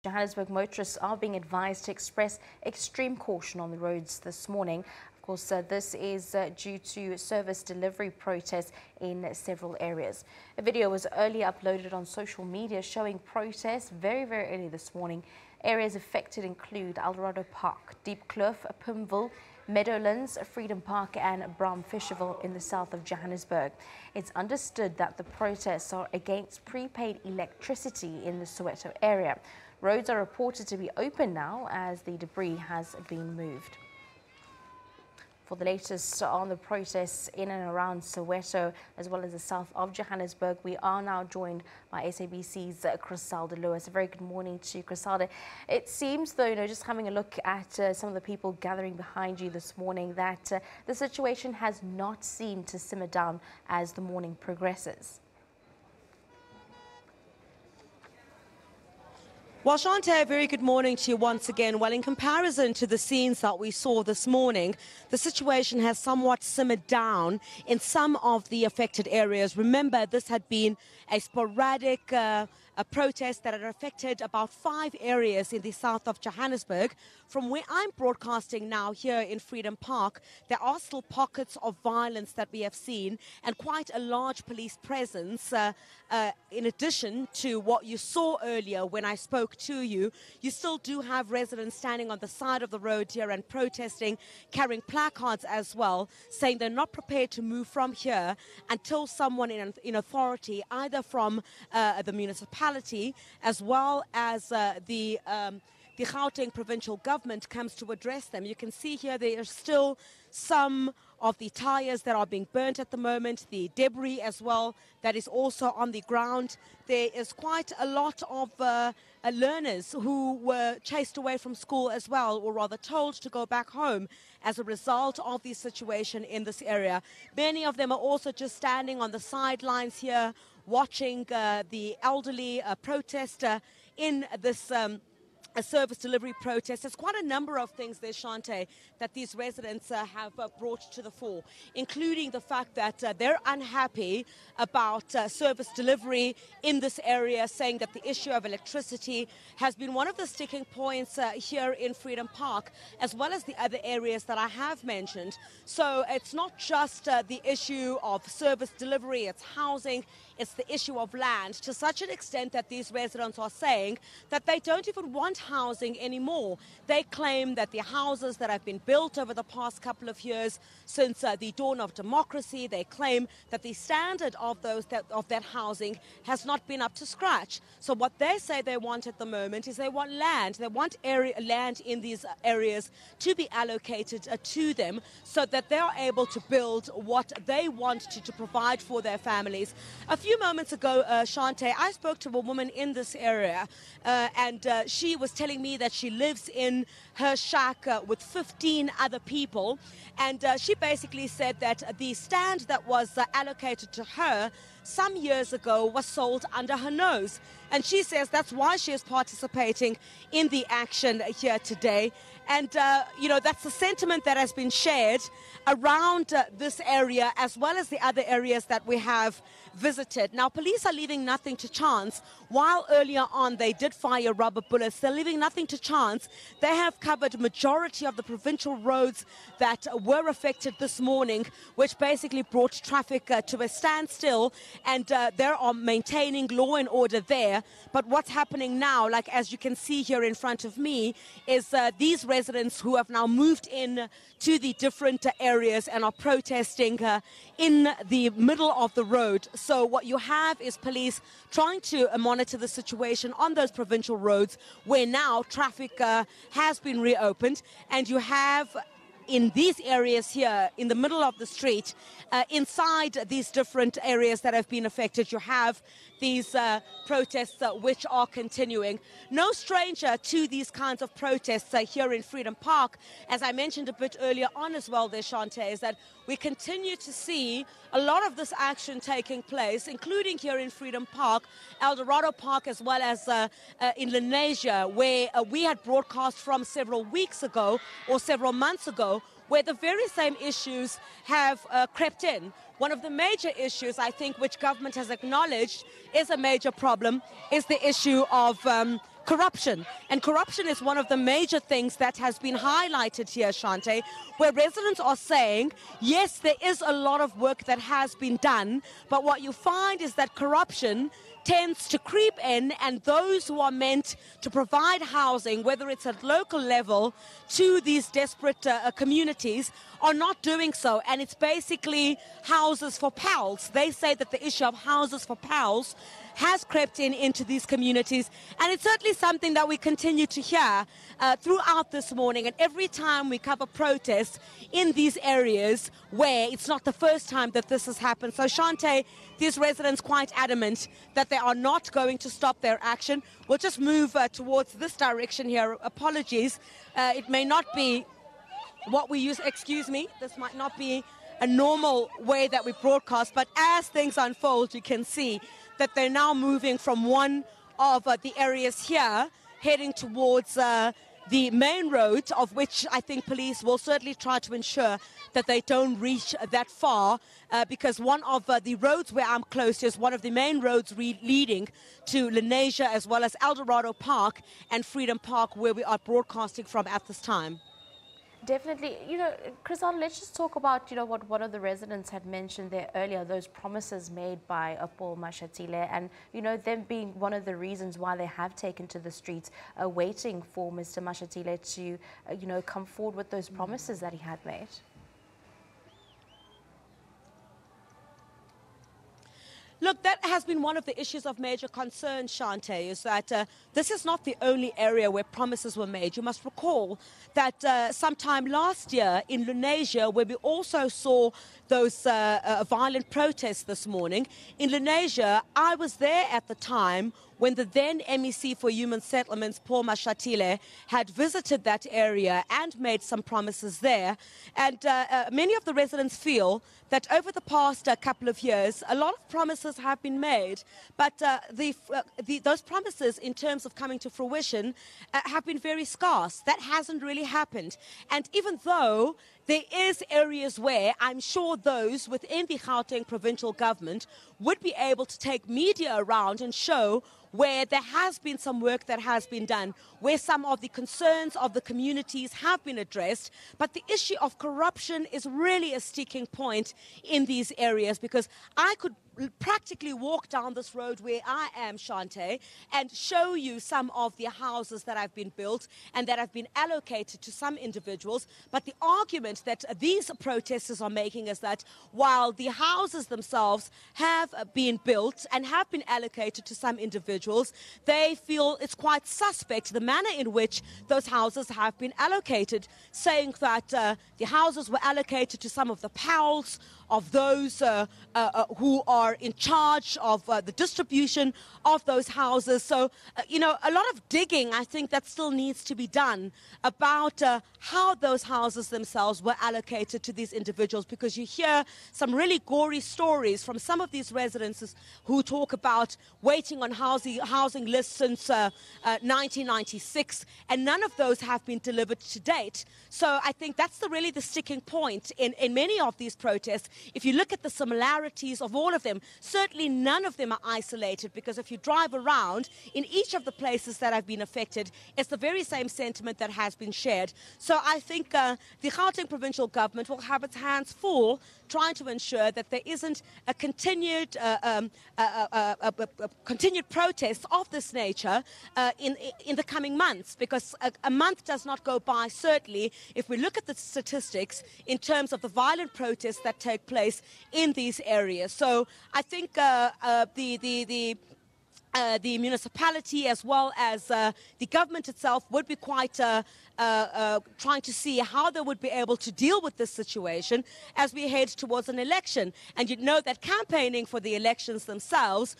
Johannesburg motorists are being advised to express extreme caution on the roads this morning. Of course, this is due to service delivery protests in several areas. A video was earlier uploaded on social media showing protests very early this morning. Areas affected include Eldorado Park, Deep Kloof, Pimville, Meadowlands, Freedom Park and Fisherville in the south of Johannesburg. It's understood that the protests are against prepaid electricity in the Soweto area. Roads are reported to be open now as the debris has been moved. For the latest on the protests in and around Soweto, as well as the south of Johannesburg, we are now joined by SABC's Chriselda Lewis. A very good morning to you, Chriselda. It seems, though, just having a look at some of the people gathering behind you this morning, that the situation has not seemed to simmer down as the morning progresses. Well, Shante, a very good morning to you once again. Well, in comparison to the scenes that we saw this morning, the situation has somewhat simmered down in some of the affected areas. Remember, this had been a sporadic protest that had affected about 5 areas in the south of Johannesburg. From where I'm broadcasting now here in Freedom Park, there are still pockets of violence that we have seen and quite a large police presence. In addition to what you saw earlier when I spoke to you, you still do have residents standing on the side of the road here and protesting, carrying placards as well, saying they're not prepared to move from here until someone in authority, either from the municipality as well as the Gauteng provincial government, comes to address them. You can see here there are still some of the tires that are being burnt at the moment, the debris as well that is also on the ground. There is quite a lot of learners who were chased away from school as well, or rather told to go back home as a result of the situation in this area. Many of them are also just standing on the sidelines here watching the elderly protest in this a service delivery protest. There's quite a number of things there, Shante, that these residents have brought to the fore, including the fact that they're unhappy about service delivery in this area, saying that the issue of electricity has been one of the sticking points here in Freedom Park, as well as the other areas that I have mentioned. So it's not just the issue of service delivery, it's housing, it's the issue of land, to such an extent that these residents are saying that they don't even want housing anymore. They claim that the houses that have been built over the past couple of years since the dawn of democracy, they claim that the standard of that housing has not been up to scratch. So what they say they want at the moment is they want land. They want land in these areas to be allocated to them so that they are able to build what they want to provide for their families. A few moments ago, Shante, I spoke to a woman in this area and she was telling me that she lives in her shack with 15 other people, and she basically said that the stand that was allocated to her some years ago was sold under her nose, and she says that's why she is participating in the action here today. And that's the sentiment that has been shared around this area as well as the other areas that we have visited. Now, police are leaving nothing to chance. While earlier on they did fire rubber bullets, they're leaving nothing to chance. They have covered majority of the provincial roads that were affected this morning, which basically brought traffic to a standstill, and they are maintaining law and order there. But what's happening now, like as you can see here in front of me, is these residents who have now moved in to the different areas and are protesting in the middle of the road. So what you have is police trying to monitor the situation on those provincial roads where now traffic has been reopened, and you have in these areas here in the middle of the street, inside these different areas that have been affected, you have these protests which are continuing. No stranger to these kinds of protests here in Freedom Park. As I mentioned a bit earlier on as well there, Shante, is that we continue to see a lot of this action taking place, including here in Freedom Park, Eldorado Park, as well as in Lenasia, where we had broadcast from several weeks ago or several months ago, where the very same issues have crept in. One of the major issues, I think, which government has acknowledged is a major problem, is the issue of corruption. And corruption is one of the major things that has been highlighted here, Shante, where residents are saying, yes, there is a lot of work that has been done, but what you find is that corruption tends to creep in, and those who are meant to provide housing, whether it's at local level to these desperate communities, are not doing so. And it's basically houses for pals. They say that the issue of houses for pals has crept into these communities, and it's certainly something that we continue to hear throughout this morning. And every time we cover protests in these areas where it's not the first time that this has happened. So Shante, these residents quite adamant that they are not going to stop their action. We'll just move towards this direction here. Apologies, it may not be what we use, excuse me, this might not be a normal way that we broadcast, but as things unfold, you can see that they're now moving from one of the areas here, heading towards the main road, of which I think police will certainly try to ensure that they don't reach that far, because one of the roads where I'm close to is one of the main roads leading to Lenasia, as well as Eldorado Park and Freedom Park, where we are broadcasting from at this time. Definitely. Chriselda, let's just talk about, what one of the residents had mentioned there earlier, those promises made by Paul Mashatile, and, them being one of the reasons why they have taken to the streets, waiting for Mr. Mashatile to, come forward with those promises that he had made. Look, that has been one of the issues of major concern, Shante, is that this is not the only area where promises were made. You must recall that sometime last year in Lenasia, where we also saw those violent protests this morning, in Lenasia, I was there at the time when the then MEC for Human Settlements, Paul Mashatile, had visited that area and made some promises there. And many of the residents feel that over the past couple of years, a lot of promises have been made, but those promises in terms of coming to fruition have been very scarce. That hasn't really happened. And even though there is areas where I'm sure those within the Gauteng provincial government would be able to take media around and show where there has been some work that has been done, where some of the concerns of the communities have been addressed. But the issue of corruption is really a sticking point in these areas, because I could practically walk down this road where I am, Shante, and show you some of the houses that have been built and that have been allocated to some individuals. But the argument that these protesters are making is that while the houses themselves have been built and have been allocated to some individuals, they feel it's quite suspect the manner in which those houses have been allocated, saying that the houses were allocated to some of the pals of those who are in charge of the distribution of those houses. So, a lot of digging, I think, that still needs to be done about how those houses themselves were allocated to these individuals, because you hear some really gory stories from some of these residents who talk about waiting on housing lists since 1996, and none of those have been delivered to date. So I think that's really the sticking point in many of these protests. If you look at the similarities of all of them, certainly none of them are isolated, because if you drive around in each of the places that have been affected, it's the very same sentiment that has been shared. So I think the Gauteng provincial government will have its hands full trying to ensure that there isn't a continued protest of this nature in the coming months, because a month does not go by, certainly, if we look at the statistics in terms of the violent protests that take place in these areas. So I think the municipality as well as the government itself would be quite trying to see how they would be able to deal with this situation as we head towards an election. And you know that campaigning for the elections themselves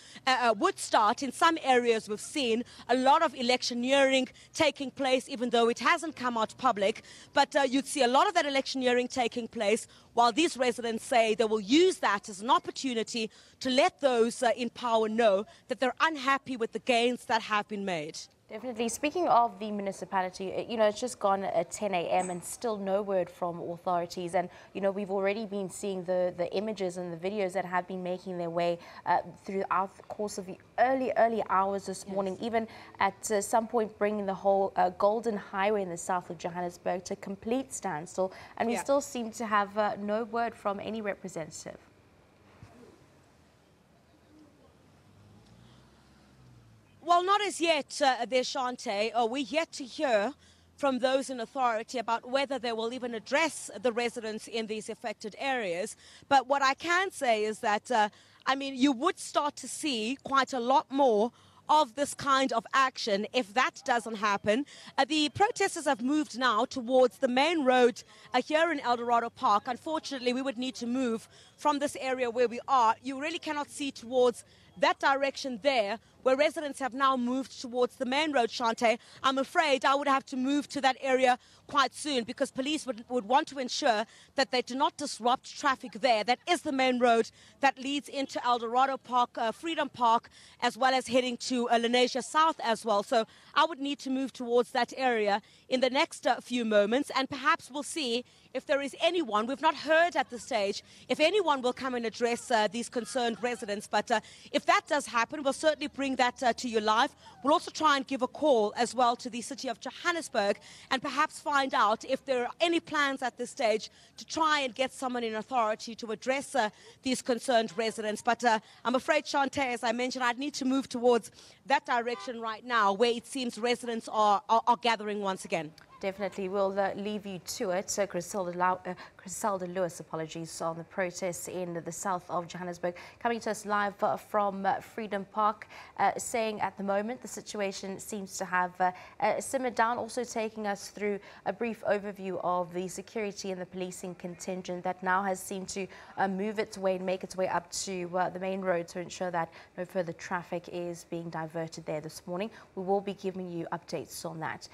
would start. In some areas we've seen a lot of electioneering taking place, even though it hasn't come out public. But you'd see a lot of that electioneering taking place, while these residents say they will use that as an opportunity to let those in power know that they're unhappy with the gains that have been made. Definitely. Speaking of the municipality, it's just gone at 10 a.m. and still no word from authorities. And, we've already been seeing the images and the videos that have been making their way throughout the course of the early hours this morning, even at some point bringing the whole Golden Highway in the south of Johannesburg to complete standstill. And we still seem to have no word from any representative. Well, not as yet, Shante. We're yet to hear from those in authority about whether they will even address the residents in these affected areas. But what I can say is that, you would start to see quite a lot more of this kind of action if that doesn't happen. The protesters have moved now towards the main road here in Eldorado Park. Unfortunately, we would need to move from this area where we are. You really cannot see towards that direction there, where residents have now moved towards the main road, Shante. I'm afraid I would have to move to that area quite soon because police would want to ensure that they do not disrupt traffic there. That is the main road that leads into Eldorado Park, Freedom Park, as well as heading to Lenasia South as well. So I would need to move towards that area in the next few moments, and perhaps we'll see if there is anyone. We've not heard at this stage if anyone will come and address these concerned residents. But if that does happen, we'll certainly bring that to you live. We'll also try and give a call as well to the city of Johannesburg and perhaps find out if there are any plans at this stage to try and get someone in authority to address these concerned residents. But I'm afraid, Shante, as I mentioned, I'd need to move towards that direction right now where it seems residents are gathering once again. Definitely. We'll leave you to it. Chriselda Lewis, apologies, on the protests in the south of Johannesburg. Coming to us live from Freedom Park, saying at the moment the situation seems to have simmered down. Also taking us through a brief overview of the security and the policing contingent that now has seemed to move its way and make its way up to the main road to ensure that no further traffic is being diverted there this morning. We will be giving you updates on that.